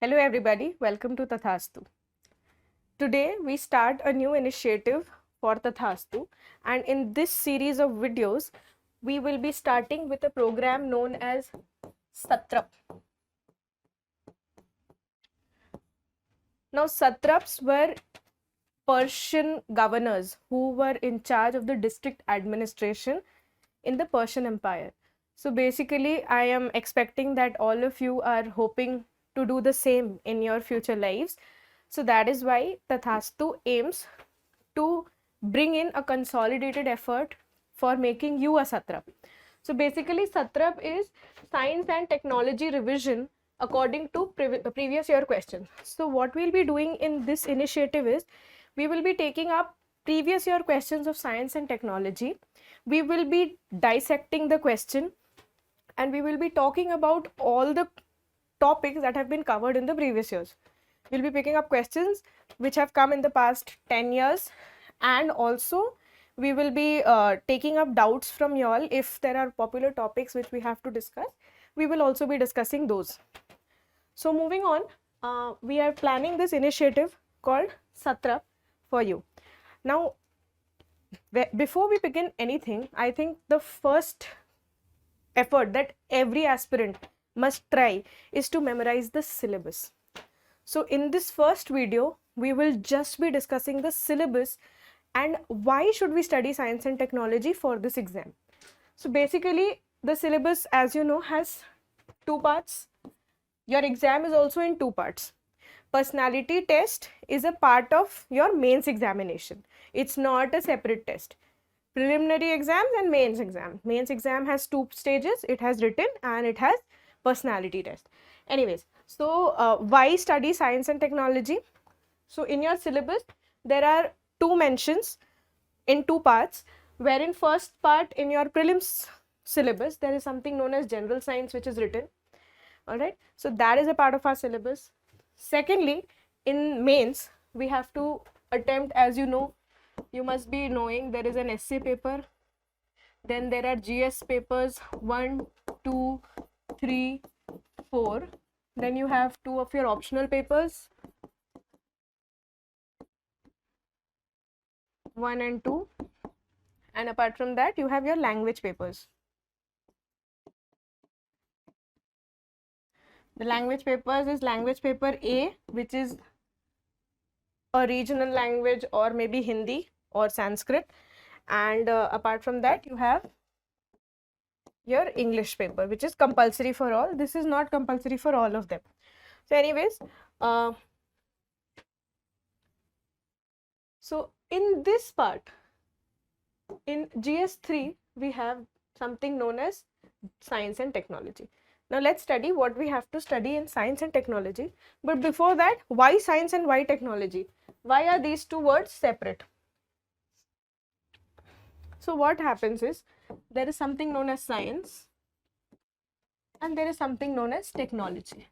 Hello everybody, welcome to Tathastu. Today we start a new initiative for Tathastu, and in this series of videos we will be starting with a program known as Satrap. Now Satraps were Persian governors who were in charge of the district administration in the Persian Empire. So basically I am expecting that all of you are hoping to do the same in your future lives. So that is why Tathastu aims to bring in a consolidated effort for making you a Satrap. So basically Satrap is science and technology revision according to previous year questions. So what we'll be doing in this initiative is we will be taking up previous year questions of science and technology. We will be dissecting the question and we will be talking about all the topics that have been covered in the previous years. We'll be picking up questions which have come in the past 10 years, and also we will be taking up doubts from you all. If there are popular topics which we have to discuss, we will also be discussing those. So moving on, we are planning this initiative called Satrap for you. Now, before we begin anything, I think the first effort that every aspirant must try is to memorize the syllabus. So in this first video, we will just be discussing the syllabus and why should we study science and technology for this exam. So basically, the syllabus, as you know, has two parts. Your exam is also in two parts. Personality test is a part of your mains examination. It's not a separate test. Preliminary exams and mains exam. Mains exam has two stages. It has written and it has personality test. Anyways, so why study science and technology? So in your syllabus, there are two mentions in two parts, wherein first part in your prelims syllabus, there is something known as general science which is written. Alright, so that is a part of our syllabus. Secondly, in mains, we have to attempt, as you know, you must be knowing there is an essay paper, then there are GS papers 1, 2, 3, 4, then you have two of your optional papers 1 and 2, and apart from that you have your language papers. The language papers is language paper A, which is a regional language or maybe Hindi or Sanskrit, and apart from that you have your English paper, which is compulsory for all. This is not compulsory for all of them. So anyways, so in this part, in GS3, we have something known as science and technology. Now let's study what we have to study in science and technology. But before that, why science and why technology? Why are these two words separate? So what happens is, there is something known as science and there is something known as technology.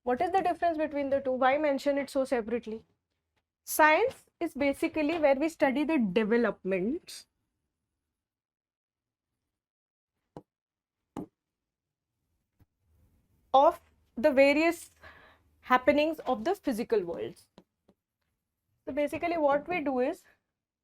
What is the difference between the two? Why mention it so separately? Science is basically where we study the developments of the various happenings of the physical worlds. So basically what we do is,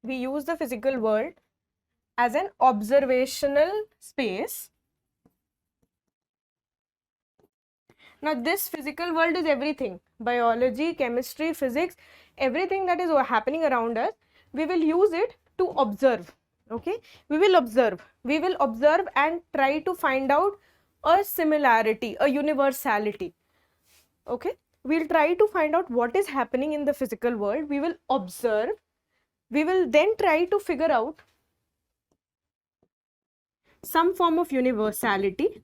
we use the physical world as an observational space. Now this physical world is everything, biology, chemistry, physics, everything that is happening around us, we will use it to observe. Okay, we will observe and try to find out a similarity, a universality. Okay, we'll try to find out what is happening in the physical world. We will observe, we will then try to figure out some form of universality.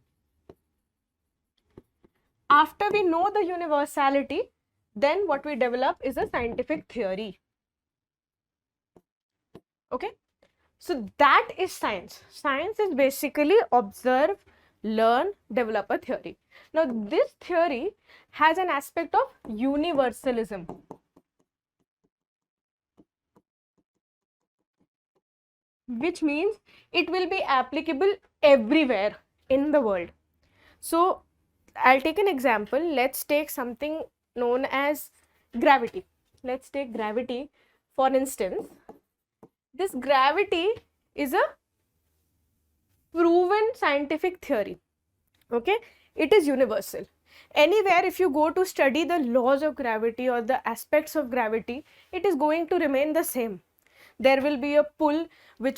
After we know the universality, then what we develop is a scientific theory. Okay, so that is science. Science is basically observe, learn, develop a theory. Now this theory has an aspect of universalism. Which means it will be applicable everywhere in the world. So I'll take an example. Let's take something known as gravity. Let's take gravity for instance. This gravity is a proven scientific theory. Okay, it is universal. Anywhere if you go to study the laws of gravity or the aspects of gravity, it is going to remain the same. There will be a pull there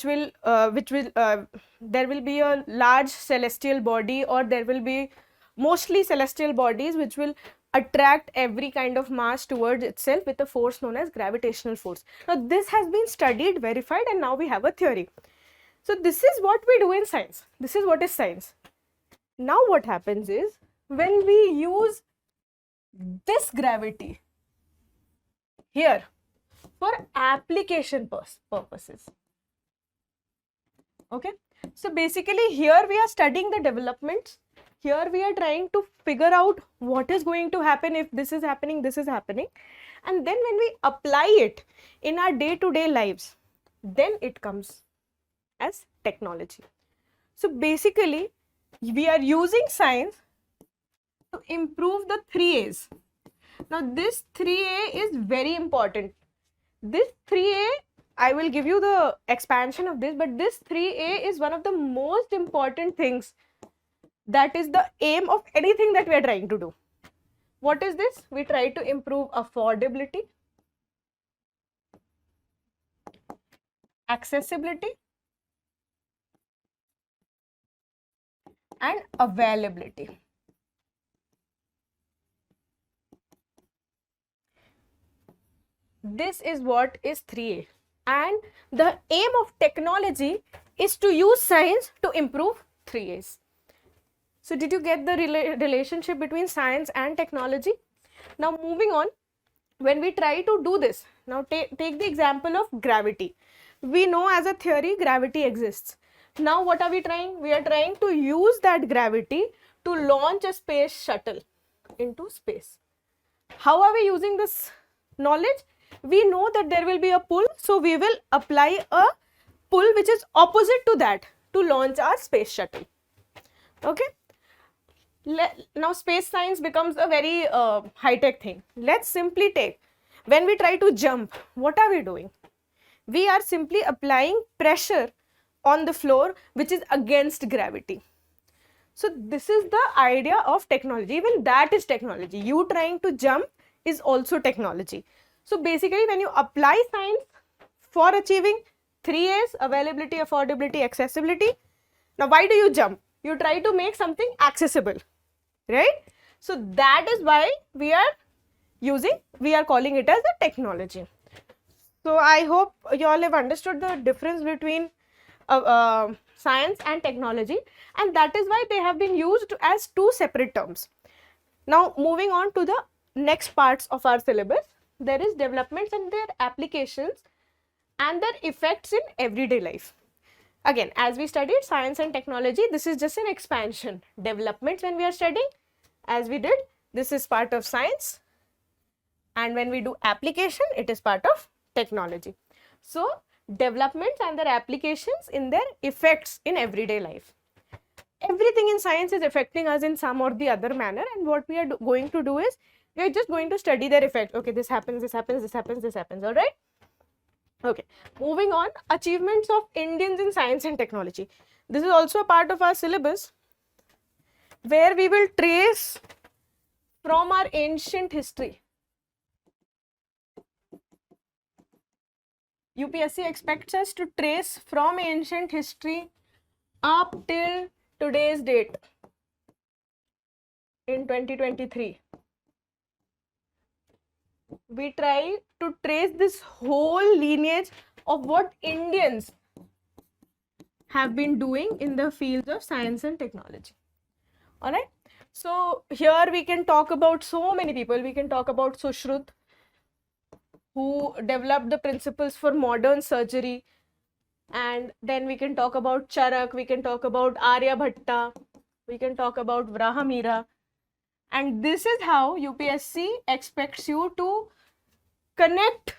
will be a large celestial body, or there will be mostly celestial bodies which will attract every kind of mass towards itself with a force known as gravitational force. Now this has been studied, verified, and now we have a theory. So this is what we do in science. This is what is science. Now what happens is, when we use this gravity here for application purposes, okay, so basically here we are studying the developments. Here we are trying to figure out what is going to happen if this is happening, this is happening, and then when we apply it in our day-to-day lives, then it comes as technology. So basically we are using science to improve the 3A's. Now this 3A is very important. This 3A, I will give you the expansion of this, but this 3A is one of the most important things. That is the aim of anything that we are trying to do. What is this? We try to improve affordability, accessibility, and availability. This is what is 3A. And the aim of technology is to use science to improve 3A's. So did you get the relationship between science and technology? Now moving on, when we try to do this, now take the example of gravity. We know as a theory gravity exists. Now what are we trying? We are trying to use that gravity to launch a space shuttle into space. How are we using this knowledge? We know that there will be a pull, so we will apply a pull which is opposite to that to launch our space shuttle. Okay. Now space science becomes a very high-tech thing. Let's simply take, when we try to jump, what are we doing? We are simply applying pressure on the floor which is against gravity. So this is the idea of technology. Even that is technology. You trying to jump is also technology. So basically when you apply science for achieving 3A's, availability, affordability, accessibility, now why do you jump? You try to make something accessible, right? So that is why we are calling it as a technology. So I hope you all have understood the difference between science and technology, and that is why they have been used as two separate terms. Now moving on to the next parts of our syllabus, there is developments and their applications and their effects in everyday life. Again, as we studied science and technology, this is just an expansion. Developments when we are studying, as we did, this is part of science, and when we do application, it is part of technology. So developments and their applications in their effects in everyday life. Everything in science is affecting us in some or the other manner, and what we are going to do is, we are just going to study their effect. Okay, this happens, this happens, this happens, this happens, all right? Okay, moving on, achievements of Indians in science and technology. This is also a part of our syllabus, where we will trace from our ancient history. UPSC expects us to trace from ancient history up till today's date in 2023. We try to trace this whole lineage of what Indians have been doing in the fields of science and technology. All right. So here we can talk about so many people. We can talk about Sushrut, who developed the principles for modern surgery, and then we can talk about Charak, we can talk about Aryabhatta, we can talk about Vrahamira, and this is how UPSC expects you to connect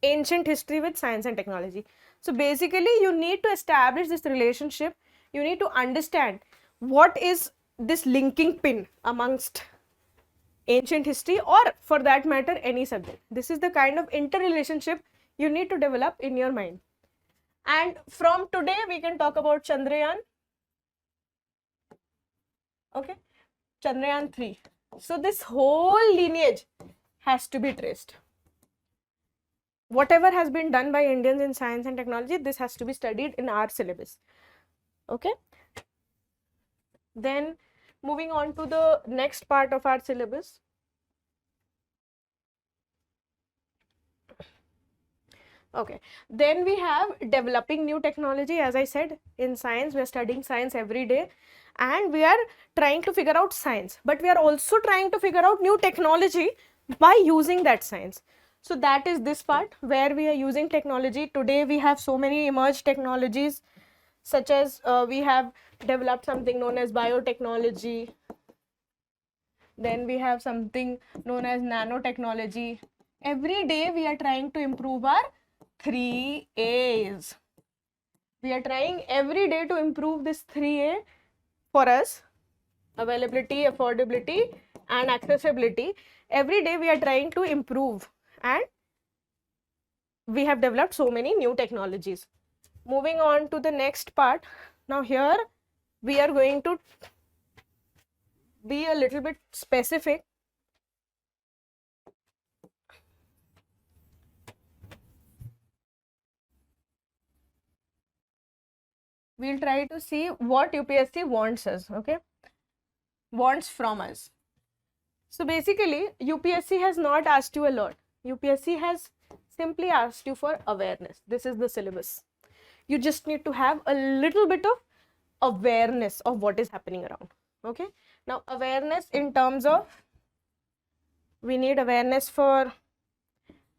ancient history with science and technology. So basically you need to establish this relationship. You need to understand what is this linking pin amongst ancient history, or for that matter any subject. This is the kind of interrelationship you need to develop in your mind. And from today we can talk about Chandrayaan. Okay, Chandrayaan 3. So this whole lineage has to be traced. Whatever has been done by Indians in science and technology, this has to be studied in our syllabus. Okay, then moving on to the next part of our syllabus. Okay, then we have developing new technology. As I said, in science we are studying science every day and we are trying to figure out science, but we are also trying to figure out new technology by using that science. So that is this part where we are using technology. Today we have so many emerged technologies, such as we have developed something known as biotechnology, then we have something known as nanotechnology. Every day we are trying to improve our 3 A's. We are trying every day to improve this 3A for us: availability, affordability and accessibility. Every day we are trying to improve, and we have developed so many new technologies. Moving on to the next part. Now here we are going to be a little bit specific. We'll try to see what UPSC wants us, okay, wants from us. So basically UPSC has not asked you a lot. UPSC has simply asked you for awareness. This is the syllabus. You just need to have a little bit of awareness of what is happening around. Okay, now awareness in terms of, we need awareness for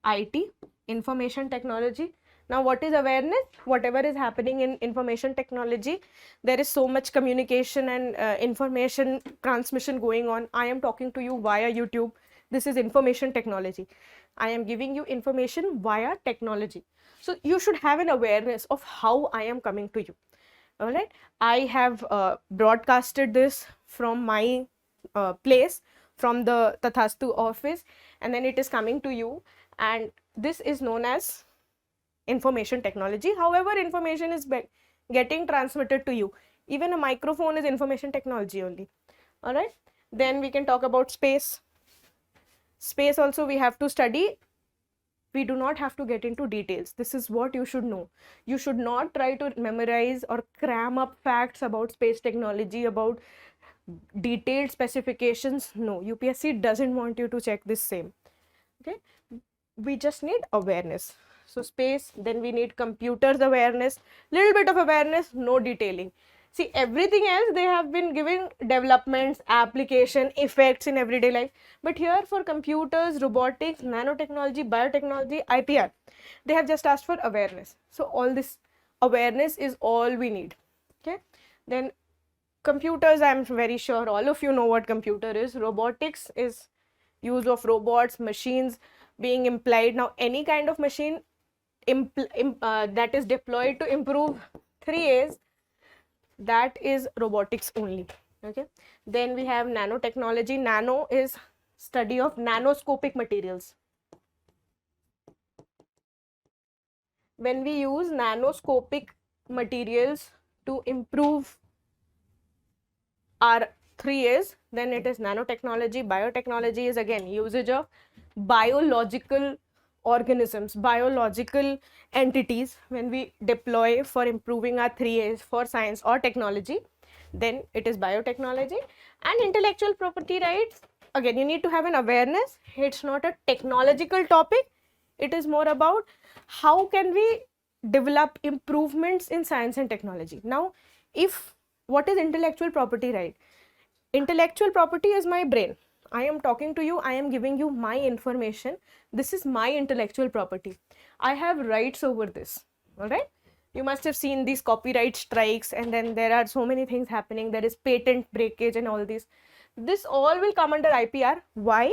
IT, information technology. Now what is awareness? Whatever is happening in information technology, there is so much communication and information transmission going on. I am talking to you via YouTube. This is information technology. I am giving you information via technology. So you should have an awareness of how I am coming to you. All right, I have broadcasted this from my place, from the Tathastu office, and then it is coming to you, and this is known as information technology. However, information is getting transmitted to you. Even a microphone is information technology only. All right, then we can talk about space. Space also we have to study. We do not have to get into details. This is what you should know. You should not try to memorize or cram up facts about space technology, about detailed specifications. No, UPSC doesn't want you to check this same. Okay, we just need awareness. So space, then we need computers awareness, little bit of awareness, no detailing. See, everything else they have been giving developments, application, effects in everyday life. But here for computers, robotics, nanotechnology, biotechnology, IPR, they have just asked for awareness. So all this awareness is all we need. Okay, then computers, I am very sure all of you know what computer is. Robotics is use of robots, machines being implied. Now any kind of machine that is deployed to improve 3As, that is robotics only. Okay, then we have nanotechnology. Nano is study of nanoscopic materials. When we use nanoscopic materials to improve our 3As, then it is nanotechnology. Biotechnology is again usage of biological organisms, biological entities. When we deploy for improving our 3As for science or technology, then it is biotechnology. And intellectual property rights, again you need to have an awareness. It's not a technological topic, it is more about how can we develop improvements in science and technology. Now if, what is intellectual property right? Intellectual property is my brain. I am talking to you, I am giving you my information. This is my intellectual property. I have rights over this. All right, you must have seen these copyright strikes, and then there are so many things happening. There is patent breakage and all this. This all will come under IPR. Why?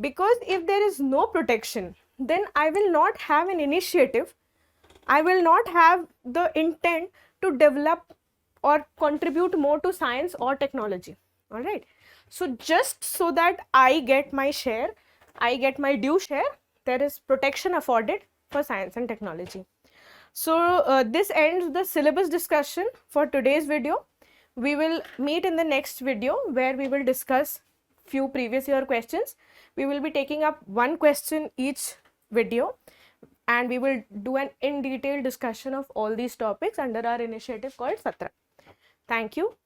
Because if there is no protection, then I will not have an initiative. I will not have the intent to develop or contribute more to science or technology. All right. So just so that I get my share, I get my due share, there is protection afforded for science and technology. So this ends the syllabus discussion for today's video. We will meet in the next video where we will discuss few previous year questions. We will be taking up one question each video, and we will do an in detail discussion of all these topics under our initiative called S.A.T.R.A.P. Thank you.